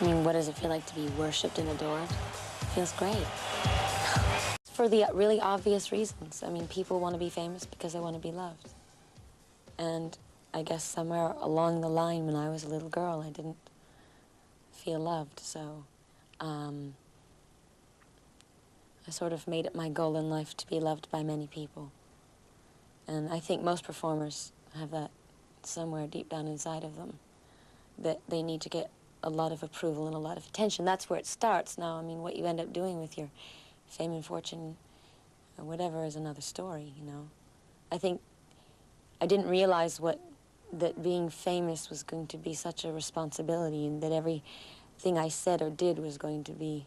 I mean, what does it feel like to be worshipped and adored? It feels great. For the really obvious reasons. I mean, people want to be famous because they want to be loved. And I guess somewhere along the line when I was a little girl, I didn't feel loved, so I sort of made it my goal in life to be loved by many people. And I think most performers have that somewhere deep down inside of them, that they need to get a lot of approval and a lot of attention. That's where it starts. Now, I mean, what you end up doing with your fame and fortune or whatever is another story, you know. I think I didn't realize that being famous was going to be such a responsibility, and that everything I said or did was going to be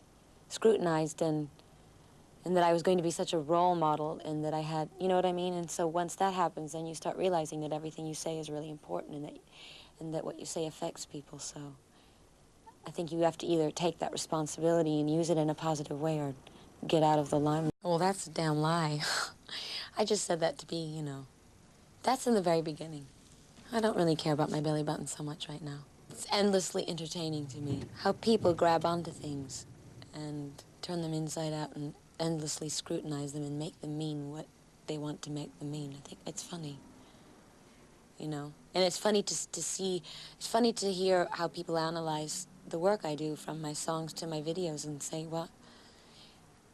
scrutinized, and that I was going to be such a role model, and that I had, you know what I mean? And so once that happens, then you start realizing that everything you say is really important, and that what you say affects people. So I think you have to either take that responsibility and use it in a positive way, or get out of the limelight. Well, that's a damn lie. I just said that to be, you know, that's in the very beginning. I don't really care about my belly button so much right now. It's endlessly entertaining to me how people grab onto things and turn them inside out and endlessly scrutinize them and make them mean what they want to make them mean. I think it's funny, you know? And it's funny to see, it's funny to hear how people analyze the work I do, from my songs to my videos, and say, well,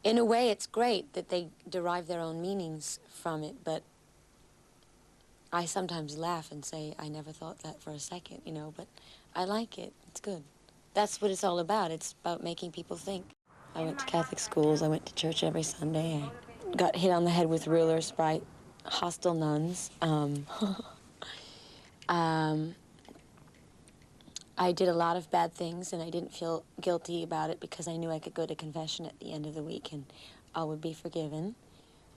in a way it's great that they derive their own meanings from it, but I sometimes laugh and say, I never thought that for a second, you know, but I like it. It's good. That's what it's all about. It's about making people think. I went to Catholic schools. I went to church every Sunday. I got hit on the head with rulers by hostile nuns. I did a lot of bad things, and I didn't feel guilty about it because I knew I could go to confession at the end of the week and all would be forgiven.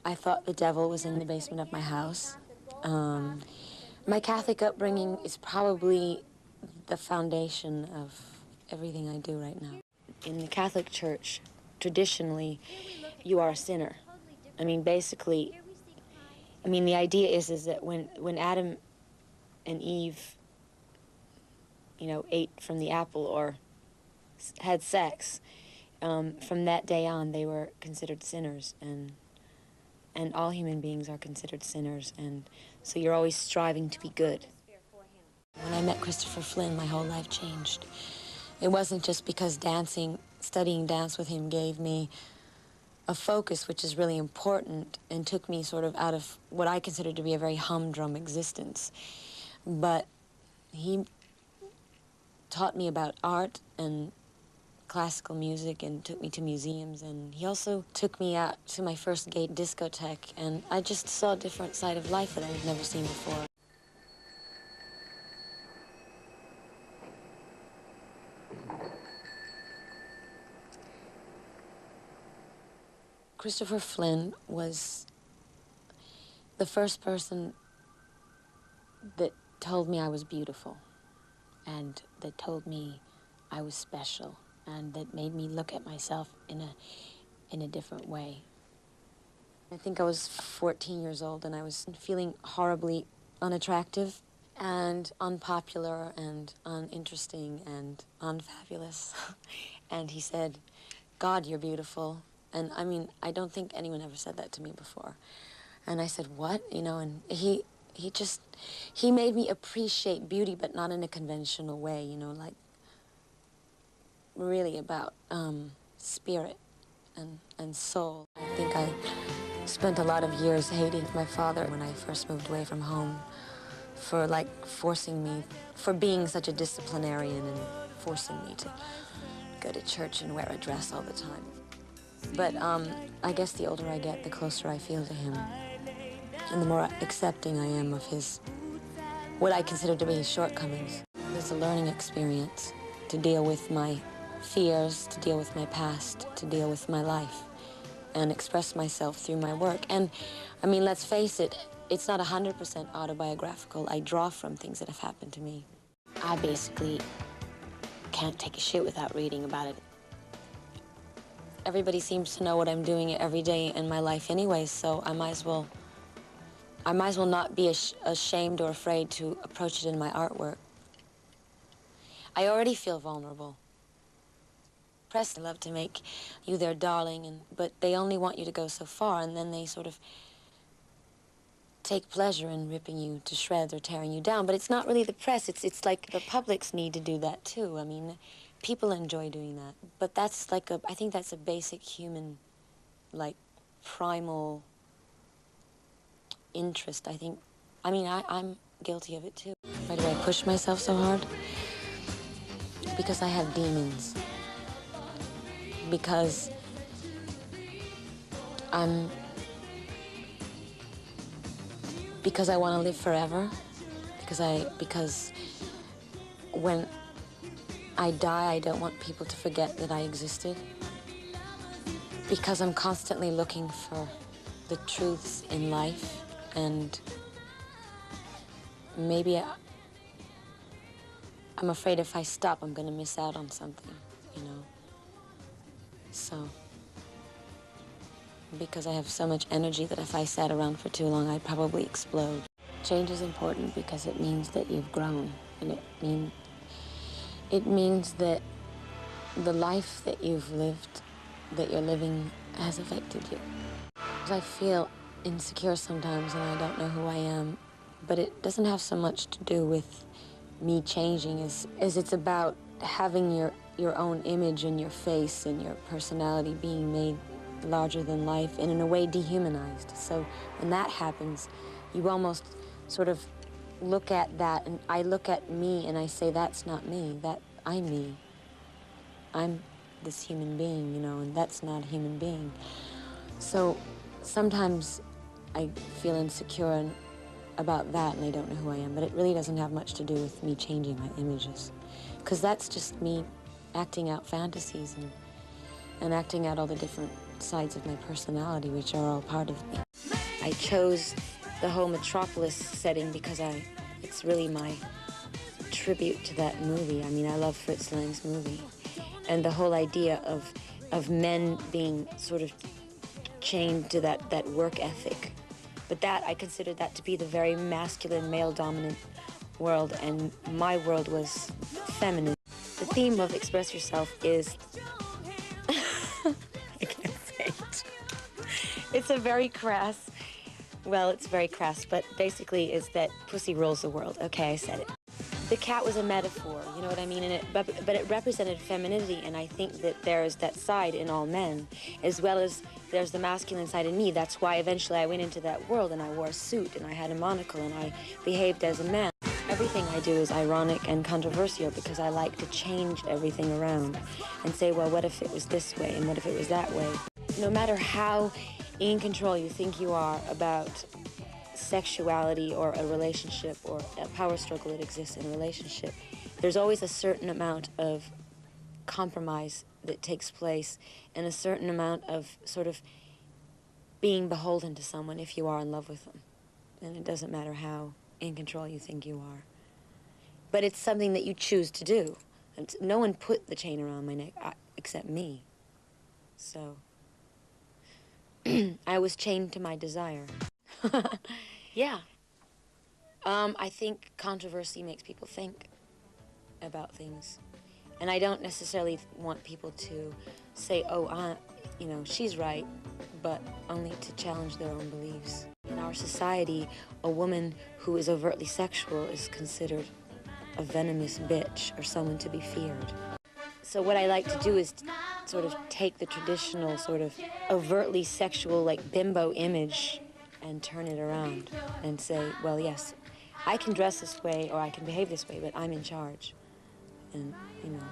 I thought the devil was in the basement of my house. My Catholic upbringing is probably the foundation of everything I do right now. In the Catholic Church, traditionally, you are a sinner. I mean, basically, I mean, the idea is that when Adam and Eve, you know, ate from the apple or had sex, from that day on, they were considered sinners, and all human beings are considered sinners, and so you're always striving to be good. When I met Christopher Flynn, my whole life changed. It wasn't just because studying dance with him gave me a focus, which is really important, and took me sort of out of what I consider to be a very humdrum existence. But he taught me about art and classical music and took me to museums, and he also took me out to my first gay discotheque, and I just saw a different side of life that I had never seen before. Christopher Flynn was the first person that told me I was beautiful, and that told me I was special, and that made me look at myself in a different way. I think I was 14 years old, and I was feeling horribly unattractive and unpopular and uninteresting and unfabulous. And he said, God, you're beautiful. And I mean, I don't think anyone ever said that to me before. And I said, what? You know, and he made me appreciate beauty, but not in a conventional way, you know, like really about spirit and soul. I think I spent a lot of years hating my father when I first moved away from home for forcing me, for being such a disciplinarian and forcing me to go to church and wear a dress all the time. But I guess the older I get, the closer I feel to him, and the more accepting I am of what I consider to be his shortcomings. It's a learning experience to deal with my fears, to deal with my past, to deal with my life, and express myself through my work. And, I mean, let's face it, it's not 100% autobiographical. I draw from things that have happened to me. I basically can't take a shit without reading about it. Everybody seems to know what I'm doing every day in my life anyway, so I might as well not be ashamed or afraid to approach it in my artwork. I already feel vulnerable. press. They love to make you their darling, but they only want you to go so far, and then they sort of take pleasure in ripping you to shreds or tearing you down. But it's not really the press. It's like the publics need to do that too. I mean, people enjoy doing that. But that's like I think that's a basic human, like, primal interest, I think. I mean, I'm guilty of it too. Why do I push myself so hard? Because I have demons. Because because I want to live forever. Because when I die, I don't want people to forget that I existed. Because I'm constantly looking for the truths in life, and maybe I'm afraid if I stop, I'm gonna miss out on something, you know? So, because I have so much energy that if I sat around for too long, I'd probably explode. Change is important because it means that you've grown, and it means that the life that you've lived, that you're living, has affected you. I feel insecure sometimes, and I don't know who I am, but it doesn't have so much to do with me changing as it's about having your own image and your face and your personality being made larger than life and in a way dehumanized. So when that happens, you almost sort of look at that, and I look at me and I say, that's not me, I'm me. I'm this human being, you know, and that's not a human being. So sometimes I feel insecure about that, and I don't know who I am, but it really doesn't have much to do with me changing my images, because that's just me acting out fantasies and acting out all the different sides of my personality, which are all part of me. I chose the whole Metropolis setting because it's really my tribute to that movie. I mean, I love Fritz Lang's movie, and the whole idea of men being sort of chained to that work ethic. But I considered that to be the very masculine, male-dominant world, and my world was feminine. The theme of Express Yourself is... I can't say it. It's a very crass... Well, it's very crass, but basically is that pussy rules the world. Okay, I said it. The cat was a metaphor, you know what I mean? But it represented femininity, and I think that there's that side in all men, as well as there's the masculine side in me. That's why eventually I went into that world, and I wore a suit, and I had a monocle, and I behaved as a man. Everything I do is ironic and controversial because I like to change everything around and say, well, what if it was this way, and what if it was that way? No matter how in control you think you are about sexuality or a relationship or a power struggle that exists in a relationship, there's always a certain amount of compromise that takes place and a certain amount of sort of being beholden to someone if you are in love with them. And it doesn't matter how in control you think you are. But it's something that you choose to do. And no one put the chain around my neck except me. So I was chained to my desire. Yeah. I think controversy makes people think about things. And I don't necessarily want people to say, oh, you know, she's right, but only to challenge their own beliefs. In our society, a woman who is overtly sexual is considered a venomous bitch or someone to be feared. So what I like to do is sort of take the traditional sort of overtly sexual, like, bimbo image and turn it around and say, well, yes, I can dress this way or I can behave this way, but I'm in charge. And, you know,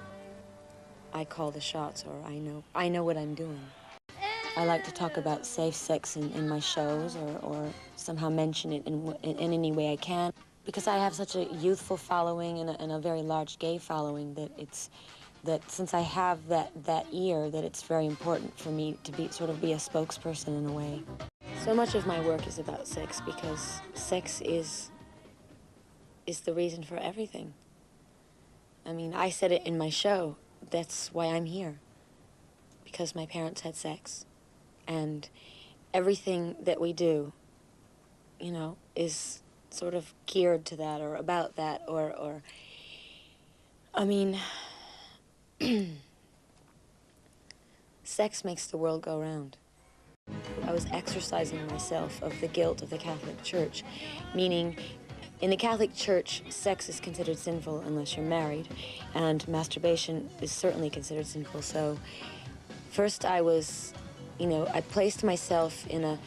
I call the shots, or I know what I'm doing. I like to talk about safe sex in my shows or somehow mention it in any way I can, because I have such a youthful following and a very large gay following that since I have that ear, that it's very important for me to be a spokesperson in a way. So much of my work is about sex because sex is the reason for everything. I mean, I said it in my show. That's why I'm here. Because my parents had sex. And everything that we do, you know, is sort of geared to that or about that or I mean, sex makes the world go round. I was exorcising myself of the guilt of the Catholic Church, meaning in the Catholic Church, sex is considered sinful unless you're married, and masturbation is certainly considered sinful. So first I was, I placed myself in a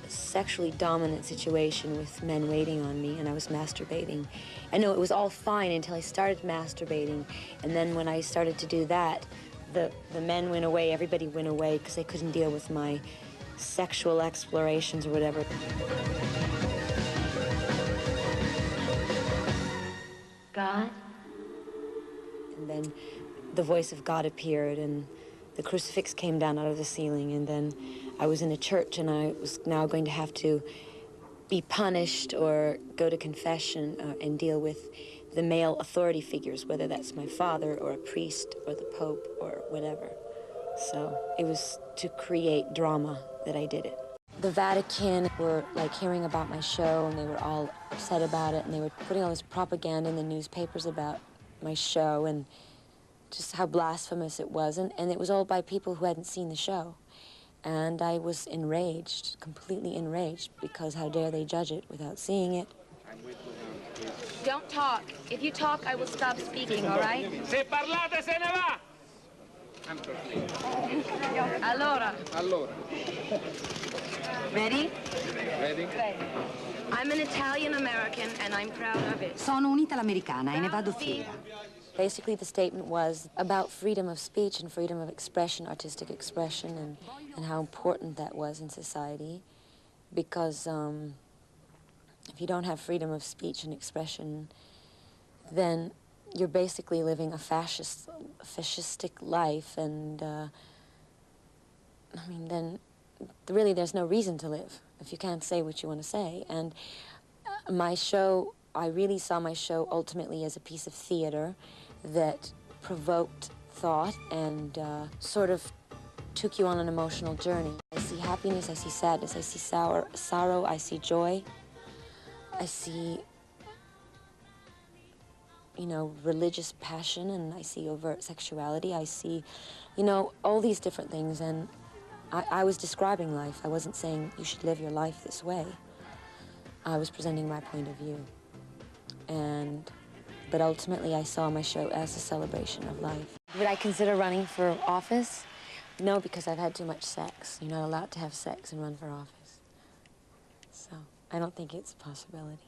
sexually dominant situation with men waiting on me, and I was masturbating. I know it was all fine until I started masturbating, and then when I started to do that, the men went away, everybody went away, because they couldn't deal with my sexual explorations or whatever. God? And then the voice of God appeared, and the crucifix came down out of the ceiling, and then I was in a church, and I was now going to have to be punished or go to confession and deal with the male authority figures, whether that's my father or a priest or the Pope or whatever. So it was to create drama that I did it. The Vatican were like hearing about my show, and they were all upset about it, and they were putting all this propaganda in the newspapers about my show and just how blasphemous it was, and it was all by people who hadn't seen the show. And I was enraged, completely enraged, because how dare they judge it without seeing it. Don't talk. If you talk, I will stop speaking, all right? Se parlate se ne va! Allora. Allora. Ready? Ready? I'm an Italian-American, and I'm proud of it. Sono un'italo-americana e ne vado fiera. Basically, the statement was about freedom of speech and freedom of expression, artistic expression, and how important that was in society. Because if you don't have freedom of speech and expression, then you're basically living a fascistic life, and I mean, then really there's no reason to live if you can't say what you want to say. And my show, I really saw my show ultimately as a piece of theater that provoked thought and sort of took you on an emotional journey. I see happiness, I see sadness, I see sorrow, I see joy, I see, religious passion, and I see overt sexuality, I see, all these different things, and I was describing life. I wasn't saying you should live your life this way. I was presenting my point of view. But ultimately I saw my show as a celebration of life. Would I consider running for office? No, because I've had too much sex. You're not allowed to have sex and run for office. So I don't think it's a possibility.